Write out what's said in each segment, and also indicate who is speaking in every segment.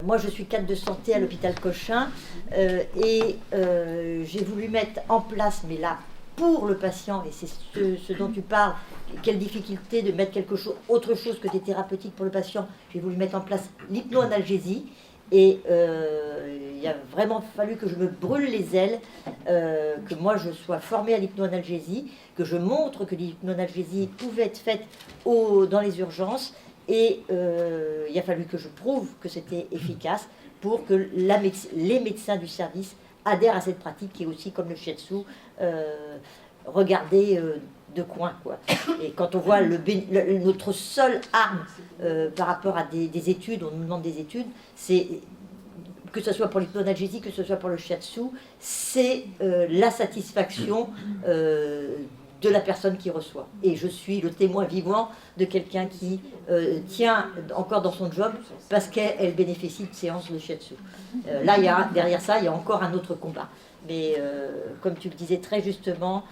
Speaker 1: moi je suis cadre de santé à l'hôpital Cochin et j'ai voulu mettre en place, mais là pour le patient, et c'est ce dont tu parles, quelle difficulté de mettre autre chose que des thérapeutiques pour le patient, j'ai voulu mettre en place l'hypnoanalgésie. Et il a vraiment fallu que je me brûle les ailes, que moi je sois formée à l'hypnoanalgésie, que je montre que l'hypnoanalgésie pouvait être faite dans les urgences. Et il a fallu que je prouve que c'était efficace pour que les médecins du service adhèrent à cette pratique qui est aussi, comme le shiatsu, regardée de coin, quoi. Et quand on voit notre seule arme par rapport à des études, on nous demande des études, c'est que ce soit pour l'hypnoanalgésie, que ce soit pour le shiatsu, c'est la satisfaction de la personne qui reçoit. Et je suis le témoin vivant de quelqu'un qui tient encore dans son job parce qu'elle bénéficie de séances de shiatsu. Là, derrière ça, il y a encore un autre combat. Mais comme tu le disais très justement,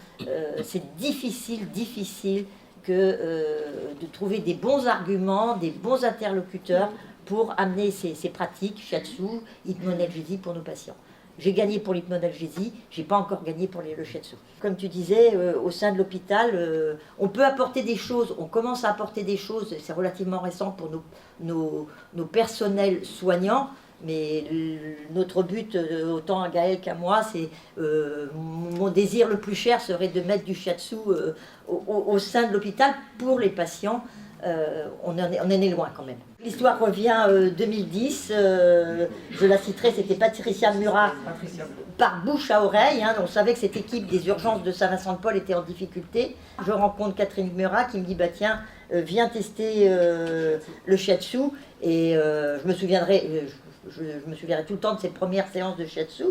Speaker 1: c'est difficile de trouver des bons arguments, des bons interlocuteurs pour amener ces pratiques, shiatsu, hypnoanalgésie pour nos patients. J'ai gagné pour l'hypnoanalgésie, j'ai pas encore gagné pour le shiatsu. Comme tu disais, au sein de l'hôpital, on peut apporter des choses, on commence à apporter des choses, c'est relativement récent pour nos personnels soignants, mais notre but, autant à Gaël qu'à moi, c'est mon désir le plus cher serait de mettre du shiatsu au sein de l'hôpital pour les patients. On en est loin quand même. L'histoire revient 2010, je la citerai, c'était Patricia Murat, par bouche à oreille, hein, on savait que cette équipe des urgences de Saint-Vincent-de-Paul était en difficulté. Je rencontre Catherine Murat qui me dit bah tiens, viens tester le shiatsu, et je me souviendrai tout le temps de ses premières séances de shiatsu.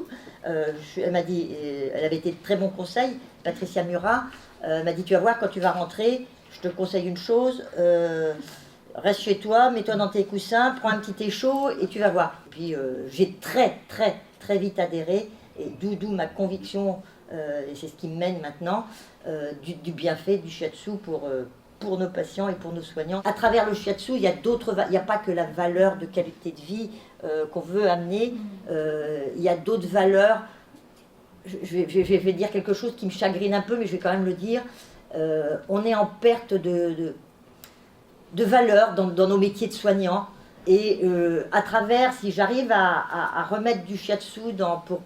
Speaker 1: Elle m'a dit, elle avait été de très bons conseils, Patricia Murat, m'a dit tu vas voir quand tu vas rentrer, je te conseille une chose, reste chez toi, mets-toi dans tes coussins, prends un petit thé chaud et tu vas voir. Et puis j'ai très vite adhéré, et d'où ma conviction, et c'est ce qui me mène maintenant, du bienfait du shiatsu pour nos patients et pour nos soignants. À travers le shiatsu, il n'y a pas que la valeur de qualité de vie qu'on veut amener, il y a d'autres valeurs. Je vais dire quelque chose qui me chagrine un peu, mais je vais quand même le dire. On est en perte de valeur dans nos métiers de soignants, et à travers, si j'arrive à remettre du shiatsu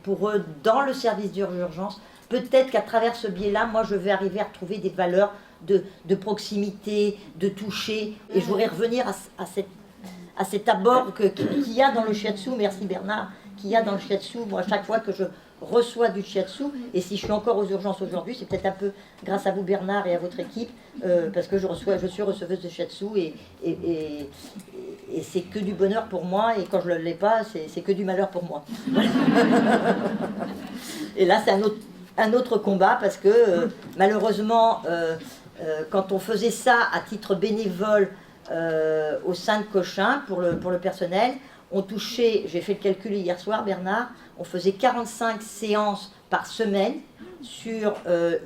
Speaker 1: pour eux dans le service d'urgence, peut-être qu'à travers ce biais-là, moi je vais arriver à retrouver des valeurs de proximité, de toucher, et je voudrais revenir à cet abord qu'il y a dans le shiatsu, merci Bernard, qu'il y a dans le shiatsu. Moi, à chaque fois que je reçois du shiatsu, et si je suis encore aux urgences aujourd'hui, c'est peut-être un peu grâce à vous Bernard et à votre équipe, parce que je suis receveuse de shiatsu, et c'est que du bonheur pour moi, et quand je ne l'ai pas, c'est que du malheur pour moi. Et là, c'est un autre combat, parce que malheureusement, quand on faisait ça à titre bénévole au sein de Cochin, pour le personnel, on touchait, j'ai fait le calcul hier soir Bernard, on faisait 45 séances par semaine sur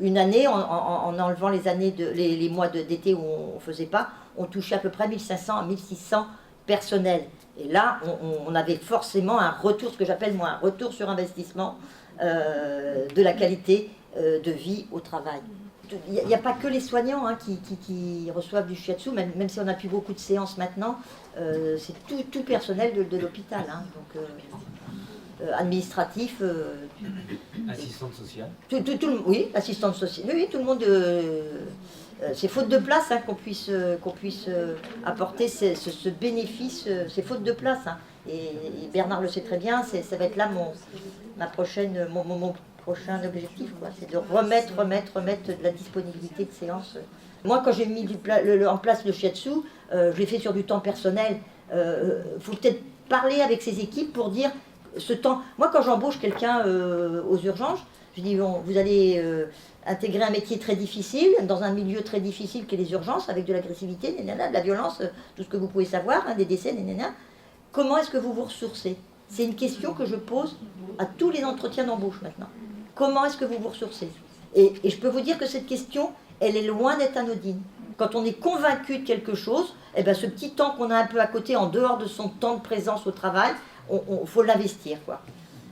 Speaker 1: une année, en enlevant les mois d'été où on ne faisait pas, on touchait à peu près 1500 à 1600 personnels. Et là, on avait forcément un retour, ce que j'appelle moi un retour sur investissement de la qualité de vie au travail. Il n'y a pas que les soignants qui reçoivent du shiatsu, même si on n'a plus beaucoup de séances maintenant, c'est tout personnel de l'hôpital, hein, donc administratif.
Speaker 2: Assistante sociale.
Speaker 1: Oui, assistante sociale. Oui, tout le monde. C'est faute de place hein, qu'on puisse apporter ce bénéfice, c'est faute de place. Hein. Et Bernard le sait très bien, ça va être là mon prochain objectif, c'est de remettre de la disponibilité de séances. Moi, quand j'ai mis en place le shiatsu, je l'ai fait sur du temps personnel. Faut peut-être parler avec ses équipes pour dire ce temps. Moi, quand j'embauche quelqu'un aux urgences, je dis bon, vous allez intégrer un métier très difficile, dans un milieu très difficile qu'est les urgences, avec de l'agressivité, de la violence, tout ce que vous pouvez savoir, hein, des décès, comment est-ce que vous vous ressourcez? C'est une question que je pose à tous les entretiens d'embauche maintenant. Comment est-ce que vous vous ressourcez? Et je peux vous dire que cette question, elle est loin d'être anodine. Quand on est convaincu de quelque chose, eh ben ce petit temps qu'on a un peu à côté, en dehors de son temps de présence au travail, faut l'investir, quoi.